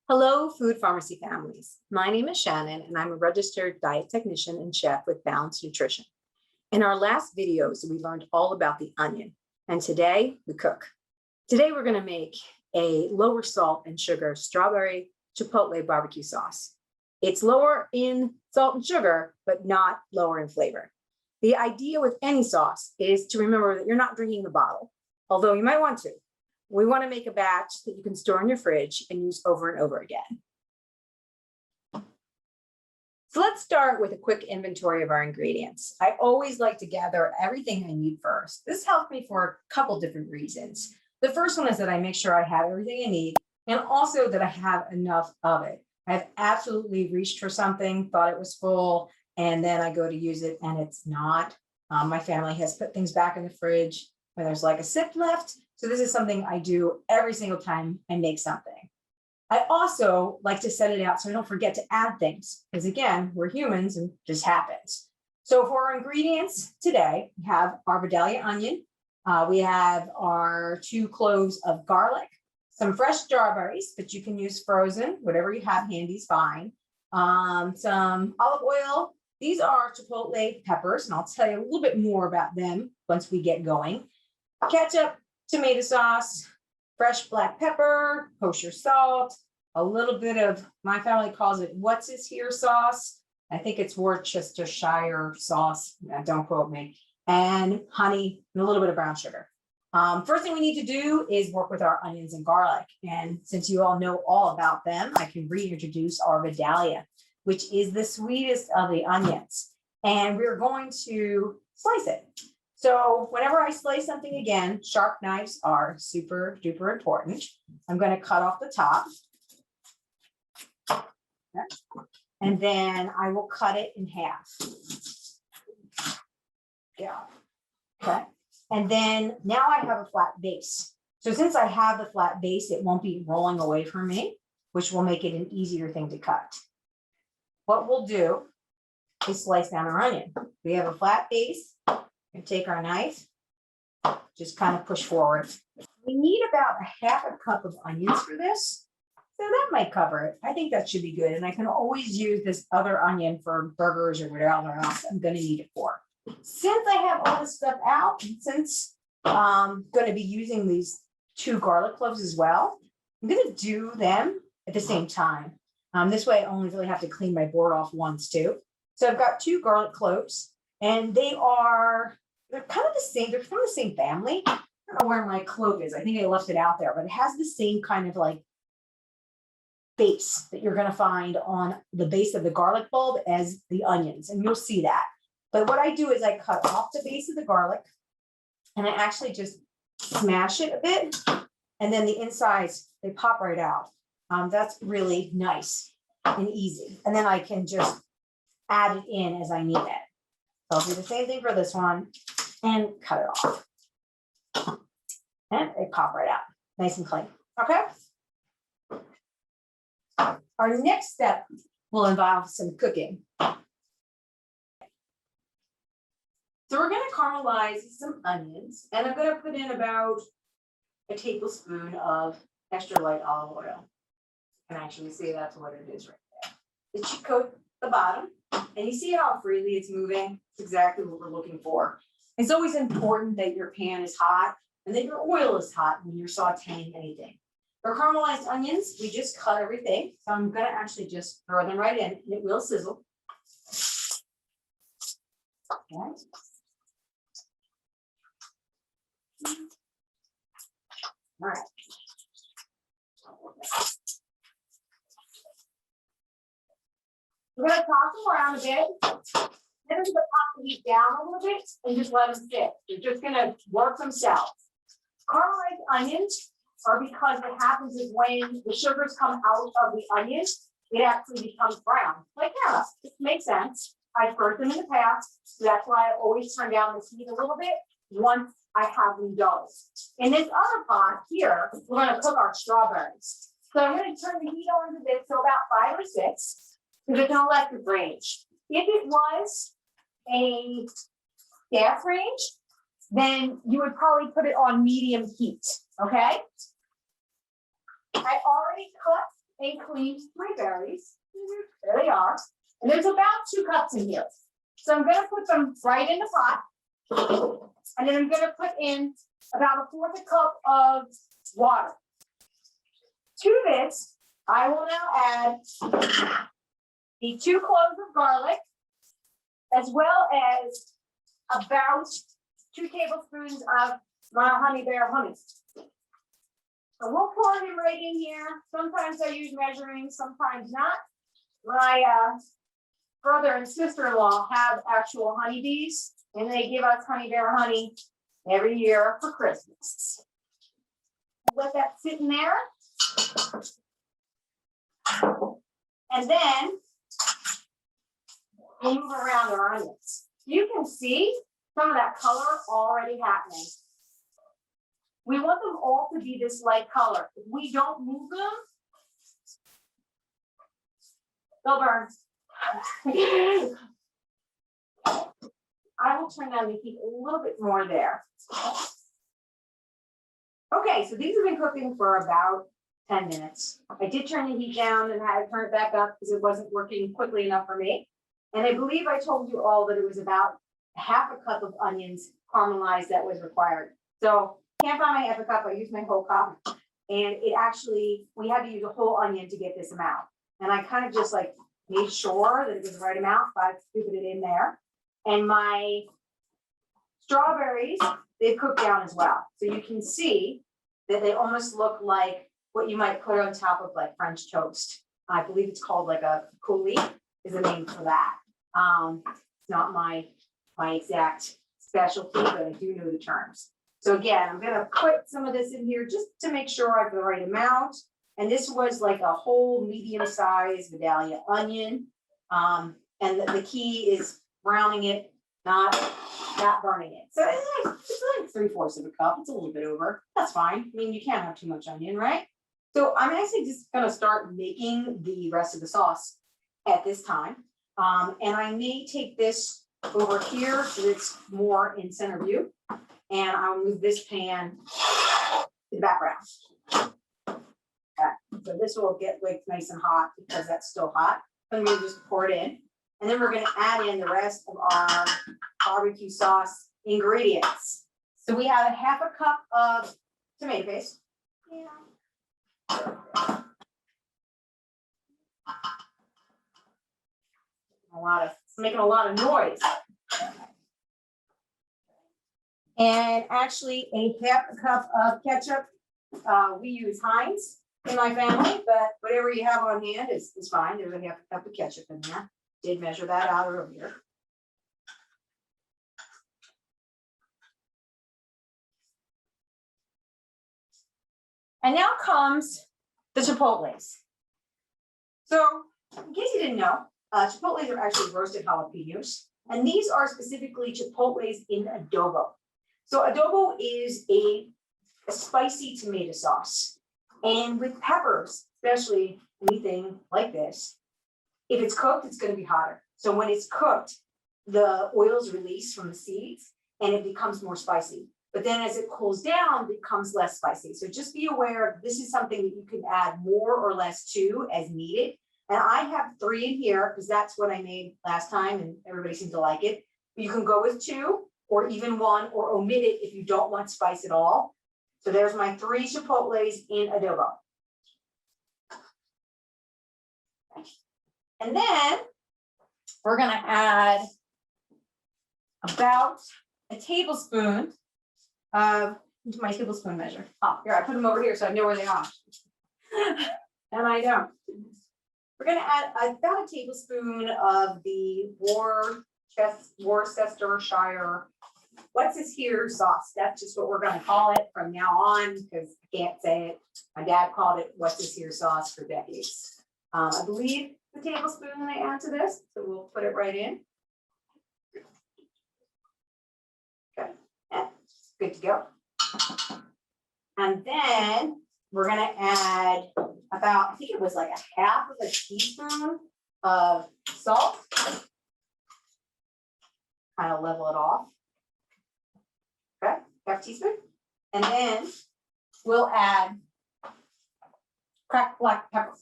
Hello, food pharmacy families. My name is Shannon, and I'm a registered diet technician and chef with Balanced Nutrition. In our last videos, we learned all about the onion, and today we cook. Today, we're going to make a lower salt and sugar strawberry chipotle barbecue sauce. It's lower in salt and sugar, but not lower in flavor. The idea with any sauce is to remember that you're not drinking the bottle, although you might want to. We want to make a batch that you can store in your fridge and use over and over again. So let's start with a quick inventory of our ingredients. I always like to gather everything I need first. This helps me for a couple different reasons. The first one is that I make sure I have everything I need and also that I have enough of it. I've absolutely reached for something, thought it was full, and then I go to use it and it's not. My family has put things back in the fridge when there's like a sip left. So this is something I do every single time I make something. I also like to set it out so I don't forget to add things, because again, we're humans and it just happens. So for our ingredients today, we have our vidalia onion. We have our 2 cloves of garlic, some fresh strawberries, but you can use frozen, whatever you have handy is fine. Some olive oil. These are chipotle peppers, and I'll tell you a little bit more about them once we get going. Ketchup, tomato sauce, fresh black pepper, kosher salt, a little bit of, my family calls it what's this here sauce. I think it's Worcestershire sauce, don't quote me, and honey, and a little bit of brown sugar. First thing we need to do is work with our onions and garlic. And since you all know all about them, I can reintroduce our vidalia, which is the sweetest of the onions. And we're going to slice it. So whenever I slice something again, sharp knives are super duper important. I'm going to cut off the top. And then I will cut it in half. Yeah. Okay. And then now I have a flat base. So since I have the flat base, it won't be rolling away from me, which will make it an easier thing to cut. What we'll do is slice down our onion. We have a flat base. And take our knife, just kind of push forward. We need about a half a cup of onions for this. So that might cover it. I think that should be good. And I can always use this other onion for burgers or whatever else I'm going to need it for. Since I have all this stuff out, and since I'm going to be using these 2 garlic cloves as well, I'm going to do them at the same time. This way I only really have to clean my board off once too. So I've got 2 garlic cloves. And they're kind of the same, they're from the same family. I don't know where my clove is. I think I left it out there, but it has the same kind of like base that you're going to find on the base of the garlic bulb as the onions, and you'll see that. But what I do is I cut off the base of the garlic and I actually just smash it a bit, and then the insides, they pop right out. That's really nice and easy. And then I can just add it in as I need it. So I'll do the same thing for this one and cut it off. And they pop right out, nice and clean, okay? Our next step will involve some cooking. So we're gonna caramelize some onions, and I'm gonna put in about a tablespoon of extra light olive oil. You can actually see that's what it is right there. It should coat the bottom. And you see how freely it's moving? It's exactly what we're looking for. It's always important that your pan is hot and that your oil is hot when you're sauteing anything. For caramelized onions, we just cut everything. So I'm going to actually just throw them right in, and it will sizzle. Okay. All right. We're going to toss them around a bit. Then we're going to pop the heat down a little bit and just let them sit. They're just going to work themselves. Caramelized onions are because what happens is when the sugars come out of the onion, it actually becomes brown, like caramel. It makes sense. I've burnt them in the past, so that's why I always turn down the heat a little bit once I have them done. In this other pot here, we're going to cook our strawberries. So I'm going to turn the heat on to this to about 5 or 6. Because it's an electric range. If it was a gas range, then you would probably put it on medium heat, okay? I already cut and cleaned my berries. There they are. And there's about 2 cups in here. So I'm gonna put them right in the pot. And then I'm gonna put in about 1/4 cup of water. To this, I will now add the 2 cloves of garlic, as well as about 2 tablespoons of my honey bear honey. So we'll pour him right in here. Sometimes I use measuring, sometimes not. My brother and sister-in-law have actual honeybees, and they give us honey bear honey every year for Christmas. Let that sit in there. And then we'll move around our onions. You can see some of that color already happening. We want them all to be this light color. If we don't move them, they'll burn. I will turn down the heat a little bit more there. Okay, so these have been cooking for about 10 minutes. I did turn the heat down and I turned it back up because it wasn't working quickly enough for me. And I believe I told you all that it was about 1/2 cup of onions caramelized that was required. So can't find my 1/2 cup, I used my whole cup. And it actually, we had to use a whole onion to get this amount. And I kind of just like made sure that it was the right amount, but I scooped it in there. And my strawberries, they've cooked down as well. So you can see that they almost look like what you might put on top of like French toast. I believe it's called like a coulis is the name for that. It's not my exact specialty, but I do know the terms. So again, I'm gonna put some of this in here just to make sure I have the right amount. And this was like a whole medium-sized vidalia onion. And the key is browning it, not burning it. So it's like 3/4 of a cup. It's a little bit over. That's fine. I mean, you can't have too much onion, right? So I'm actually just gonna start making the rest of the sauce at this time. And I may take this over here so it's more in center view. And I'll move this pan to the background. Okay, so this will get like nice and hot because that's still hot. And we'll just pour it in. And then we're gonna add in the rest of our barbecue sauce ingredients. So we have 1/2 cup of tomato paste. Yeah. It's making a lot of noise. And actually 1/2 cup of ketchup. We use Heinz in my family, but whatever you have on hand is fine. There's 1/2 cup of ketchup in there. Did measure that out earlier. And now comes the chipotles. So in case you didn't know, chipotles are actually roasted jalapenos. And these are specifically chipotles in adobo. So adobo is a spicy tomato sauce. And with peppers, especially anything like this, if it's cooked, it's going to be hotter. So when it's cooked, the oils release from the seeds and it becomes more spicy. But then as it cools down, it becomes less spicy. So just be aware, this is something that you can add more or less to as needed. And I have 3 in here because that's what I made last time and everybody seemed to like it. You can go with 2 or even 1 or omit it if you don't want spice at all. So there's my 3 chipotles in adobo. And then we're gonna add about a tablespoon of, into my tablespoon measure. Oh, here, I put them over here so I know where they are. And I don't. We're gonna add about a tablespoon of the Worcestershire, what's this here sauce? That's just what we're gonna call it from now on because I can't say it. My dad called it what's this here sauce for decades. I believe the tablespoon that I add to this, so we'll put it right in. Okay, yeah, good to go. And then we're gonna add about, I think it was like 1/2 of a teaspoon of salt. Kind of level it off. Okay, 1/2 teaspoon. And then we'll add cracked black pepper.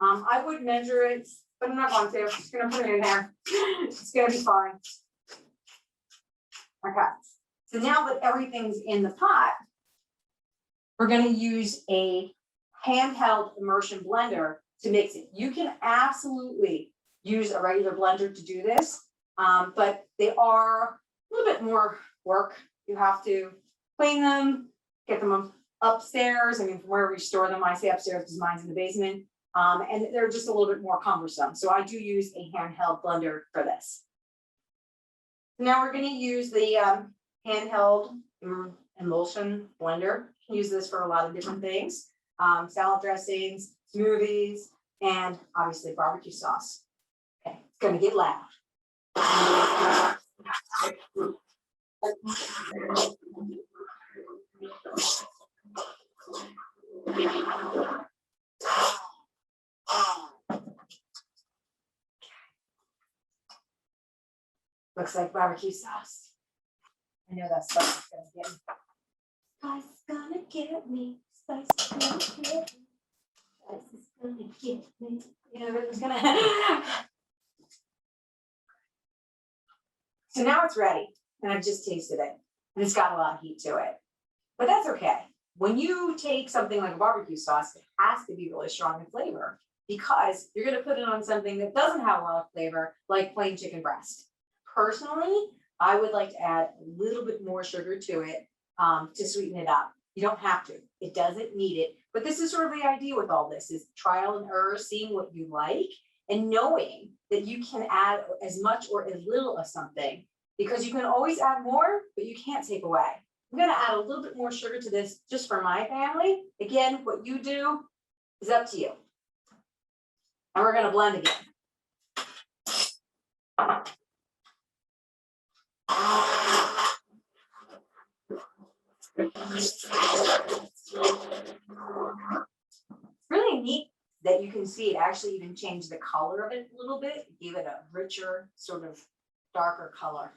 I would measure it, but I'm not going to. I'm just gonna put it in there. It's gonna be fine. Okay, so now that everything's in the pot, we're gonna use a handheld immersion blender to mix it. You can absolutely use a regular blender to do this, but they are a little bit more work. You have to clean them, get them upstairs. I mean, from where we store them, I say upstairs because mine's in the basement. And they're just a little bit more cumbersome. So I do use a handheld blender for this. Now we're going to use the handheld emulsion blender. You can use this for a lot of different things. Salad dressings, smoothies, and obviously barbecue sauce. Okay, it's going to get loud. Looks like barbecue sauce. I know that spice is gonna get me. Spice is gonna get me. Spice is gonna get me. Spice is gonna get me. You know, everything's gonna. So now it's ready, and I've just tasted it, and it's got a lot of heat to it. But that's okay. When you take something like a barbecue sauce, it has to be really strong in flavor because you're gonna put it on something that doesn't have a lot of flavor, like plain chicken breast. Personally, I would like to add a little bit more sugar to it to sweeten it up. You don't have to, it doesn't need it. But this is sort of the idea with all this is trial and error, seeing what you like and knowing that you can add as much or as little of something because you can always add more, but you can't take away. I'm gonna add a little bit more sugar to this just for my family. Again, what you do is up to you. And we're gonna blend again. It's really neat that you can see it actually even changed the color of it a little bit, gave it a richer, sort of darker color.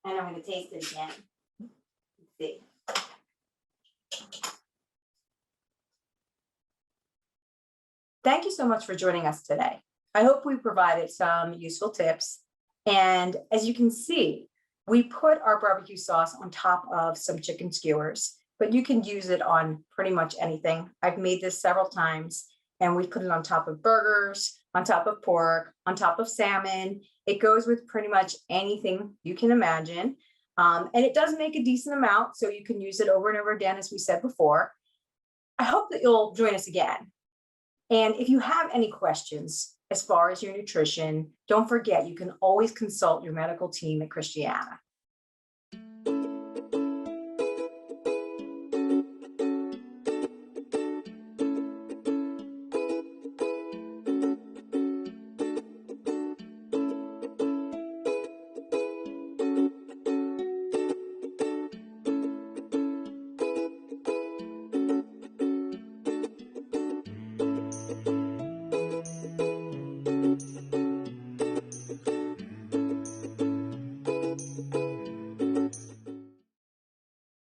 And I'm going to taste it again. Let's see. Thank you so much for joining us today. I hope we provided some useful tips. And as you can see, we put our barbecue sauce on top of some chicken skewers, but you can use it on pretty much anything. I've made this several times and we put it on top of burgers, on top of pork, on top of salmon. It goes with pretty much anything you can imagine. And it does make a decent amount, so you can use it over and over again, as we said before. I hope that you'll join us again. And if you have any questions as far as your nutrition, don't forget, you can always consult your medical team at Christiana.